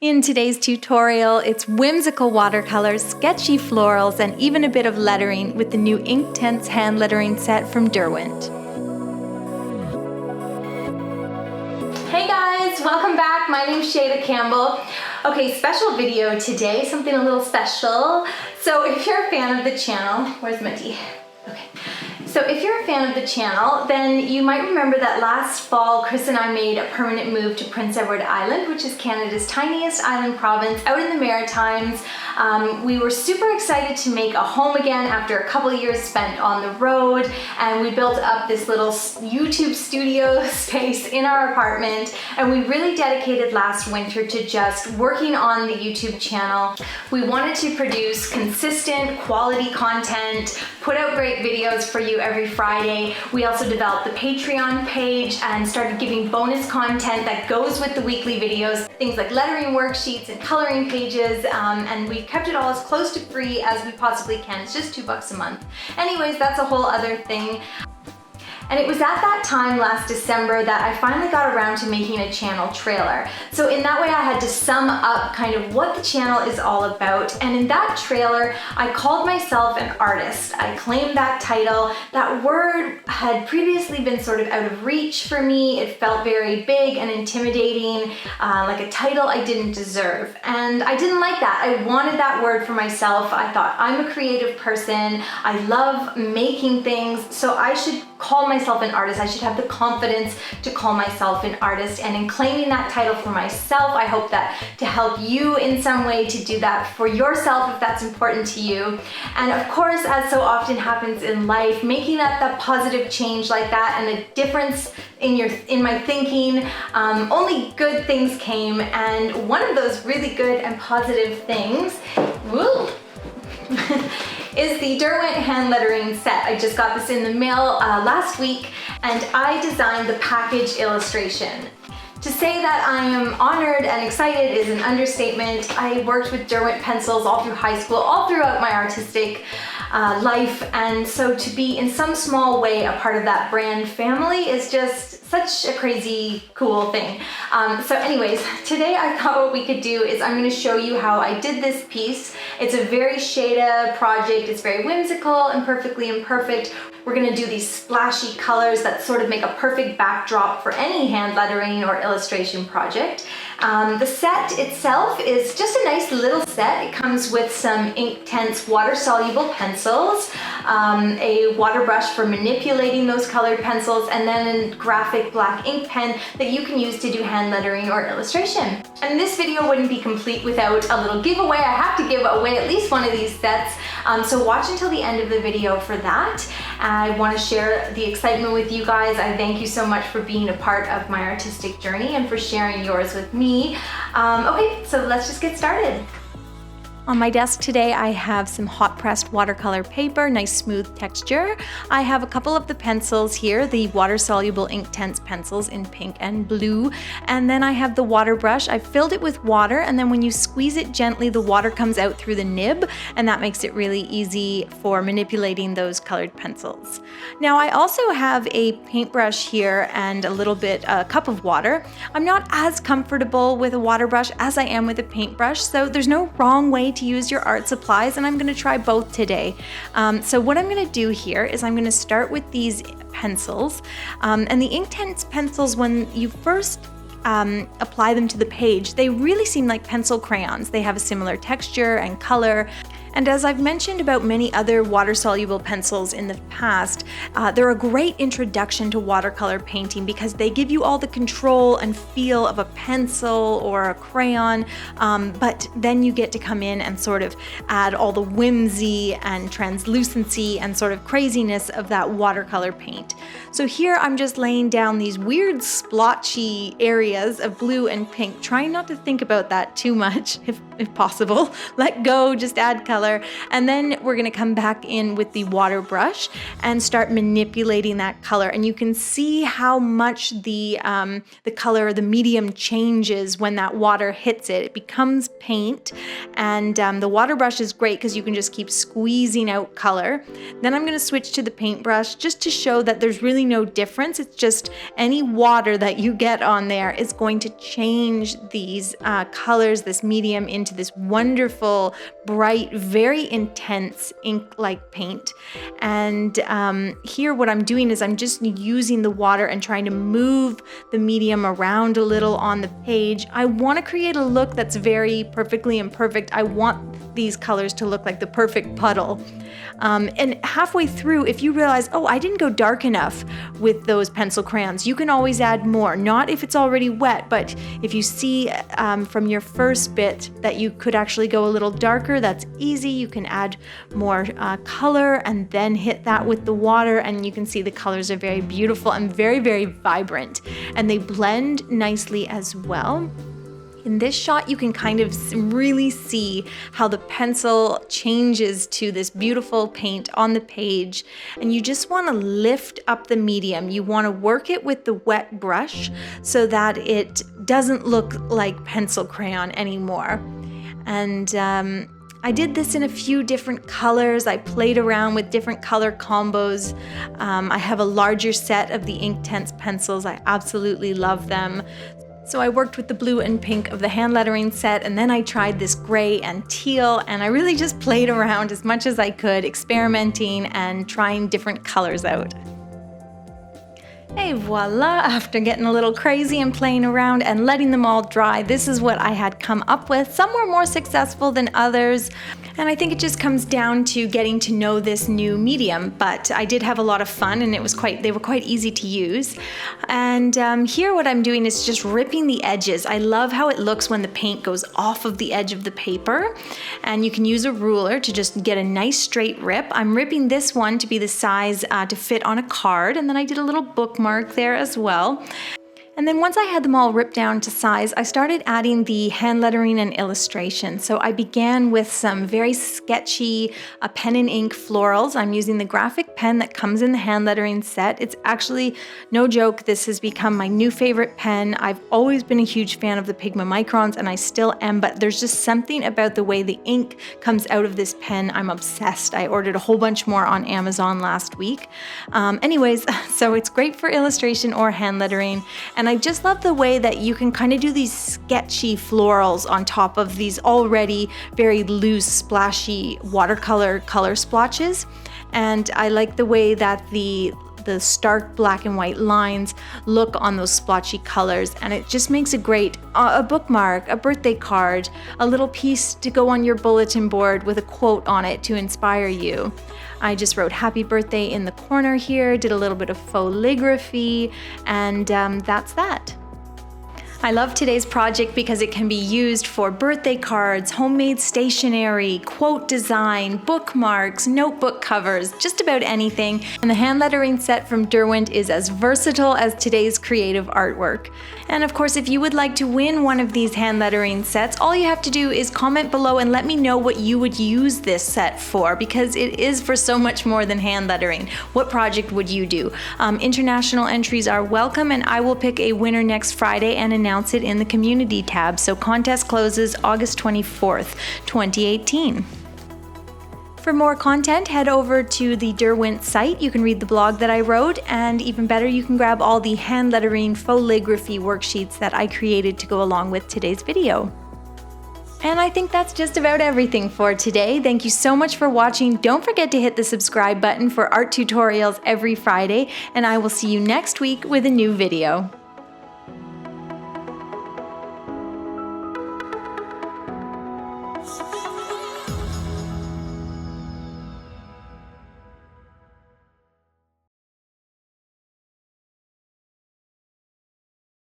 In today's tutorial, it's whimsical watercolors, sketchy florals, and even a bit of lettering with the new Inktense hand lettering set from Derwent. Hey guys, welcome back. My name's Shayda Campbell. Okay, special video today, something a little special. So if you're a fan of the channel, where's my tea? Okay. So if you're a fan of the channel, then you might remember that last fall, Chris and I made a permanent move to Prince Edward Island, which is Canada's tiniest island province out in the Maritimes. We were super excited to make a home again after a couple of years spent on the road, and we built up this little YouTube studio space in our apartment, and we really dedicated last winter to just working on the YouTube channel. We wanted to produce consistent, quality content, put out great videos for you every Friday. We also developed the Patreon page and started giving bonus content that goes with the weekly videos, things like lettering worksheets and coloring pages, and we kept it all as close to free as we possibly can. It's just $2 a month. Anyways, that's a whole other thing. And it was at that time last December that I finally got around to making a channel trailer. So in that way I had to sum up kind of what the channel is all about. And in that trailer, I called myself an artist. I claimed that title. That word had previously been sort of out of reach for me. It felt very big and intimidating, like a title I didn't deserve. And I didn't like that. I wanted that word for myself. I thought, I'm a creative person. I love making things, so I should call myself an artist. I should have the confidence to call myself an artist. And in claiming that title for myself, I hope that to help you in some way to do that for yourself if that's important to you. And of course, as so often happens in life, making that positive change like that and a difference in my thinking, only good things came. And one of those really good and positive things, woo, is the Derwent hand lettering set. I just got this in the mail last week, and I designed the package illustration. To say that I am honored and excited is an understatement. I worked with Derwent pencils all through high school, all throughout my artistic life, and so to be in some small way a part of that brand family is just such a crazy cool thing. So anyways, today I thought what we could do is I'm going to show you how I did this piece. It's a very Shayda project. It's very whimsical and perfectly imperfect. We're going to do these splashy colors that sort of make a perfect backdrop for any hand lettering or illustration project. The set itself is just a nice little set. It comes with some Inktense water-soluble pencils, a water brush for manipulating those colored pencils, and then a graphic black ink pen that you can use to do hand lettering or illustration. And this video wouldn't be complete without a little giveaway. I have to give away at least one of these sets, so watch until the end of the video for that. I want to share the excitement with you guys. I thank you so much for being a part of my artistic journey and for sharing yours with me. Okay, so let's just get started. On my desk today, I have some hot pressed watercolor paper, nice smooth texture. I have a couple of the pencils here, the water soluble Inktense pencils in pink and blue. And then I have the water brush. I filled it with water, and then when you squeeze it gently, the water comes out through the nib, and that makes it really easy for manipulating those colored pencils. Now I also have a paintbrush here and a cup of water. I'm not as comfortable with a water brush as I am with a paintbrush, so there's no wrong way to use your art supplies, and I'm going to try both today. So what I'm going to do here is I'm going to start with these pencils, and the Inktense pencils, when you first apply them to the page, they really seem like pencil crayons. They have a similar texture and color. And as I've mentioned about many other water-soluble pencils in the past, they're a great introduction to watercolor painting because they give you all the control and feel of a pencil or a crayon, but then you get to come in and sort of add all the whimsy and translucency and sort of craziness of that watercolor paint. So here I'm just laying down these weird splotchy areas of blue and pink, trying not to think about that too much if possible. Let go, just add color. watercolor, and then we're gonna come back in with the water brush and start manipulating that color. And you can see how much the color, the medium changes when that water hits it. It becomes paint, and the water brush is great because you can just keep squeezing out color. Then I'm gonna switch to the paintbrush just to show that there's really no difference. It's just any water that you get on there is going to change these colors, this medium, into this wonderful, bright, very intense ink-like paint. And here what I'm doing is I'm just using the water and trying to move the medium around a little on the page. I want to create a look that's very perfectly imperfect. I want these colors to look like the perfect puddle. And halfway through, if you realize, oh, I didn't go dark enough with those pencil crayons, you can always add more. Not if it's already wet, but if you see from your first bit that you could actually go a little darker, that's easy. You can add more color and then hit that with the water, and you can see the colors are very beautiful and very, very vibrant, and they blend nicely as well. In this shot, you can kind of really see how the pencil changes to this beautiful paint on the page, and you just want to lift up the medium. You want to work it with the wet brush so that it doesn't look like pencil crayon anymore. And I did this in a few different colors. I played around with different color combos. I have a larger set of the Inktense pencils. I absolutely love them. So I worked with the blue and pink of the hand lettering set, and then I tried this gray and teal, and I really just played around as much as I could, experimenting and trying different colors out. Et voila, after getting a little crazy and playing around and letting them all dry, this is what I had come up with. Some were more successful than others, and I think it just comes down to getting to know this new medium, but I did have a lot of fun, and they were quite easy to use. And here what I'm doing is just ripping the edges. I love how it looks when the paint goes off of the edge of the paper, and you can use a ruler to just get a nice straight rip. I'm ripping this one to be the size to fit on a card, and then I did a little bookmark there as well. And then once I had them all ripped down to size, I started adding the hand lettering and illustration. So I began with some very sketchy pen and ink florals. I'm using the graphic pen that comes in the hand lettering set. It's actually, no joke, this has become my new favorite pen. I've always been a huge fan of the Pigma Microns, and I still am, but there's just something about the way the ink comes out of this pen. I'm obsessed. I ordered a whole bunch more on Amazon last week. Anyways, so it's great for illustration or hand lettering. And I just love the way that you can kind of do these sketchy florals on top of these already very loose, splashy watercolor color splotches. And I like the way that the stark black and white lines look on those splotchy colors, and it just makes a great a bookmark, a birthday card, a little piece to go on your bulletin board with a quote on it to inspire you. I just wrote happy birthday in the corner here, did a little bit of foligraphy, and that's that. I love today's project because it can be used for birthday cards, homemade stationery, quote design, bookmarks, notebook covers, just about anything. And the hand lettering set from Derwent is as versatile as today's creative artwork. And of course, if you would like to win one of these hand lettering sets, all you have to do is comment below and let me know what you would use this set for, because it is for so much more than hand lettering. What project would you do? International entries are welcome, and I will pick a winner next Friday and announce it in the community tab. So contest closes August 24th, 2018. For more content, head over to the Derwent site. You can read the blog that I wrote, and even better, you can grab all the hand lettering foligraphy worksheets that I created to go along with today's video. And I think that's just about everything for today. Thank you so much for watching. Don't forget to hit the subscribe button for art tutorials every Friday, and I will see you next week with a new video.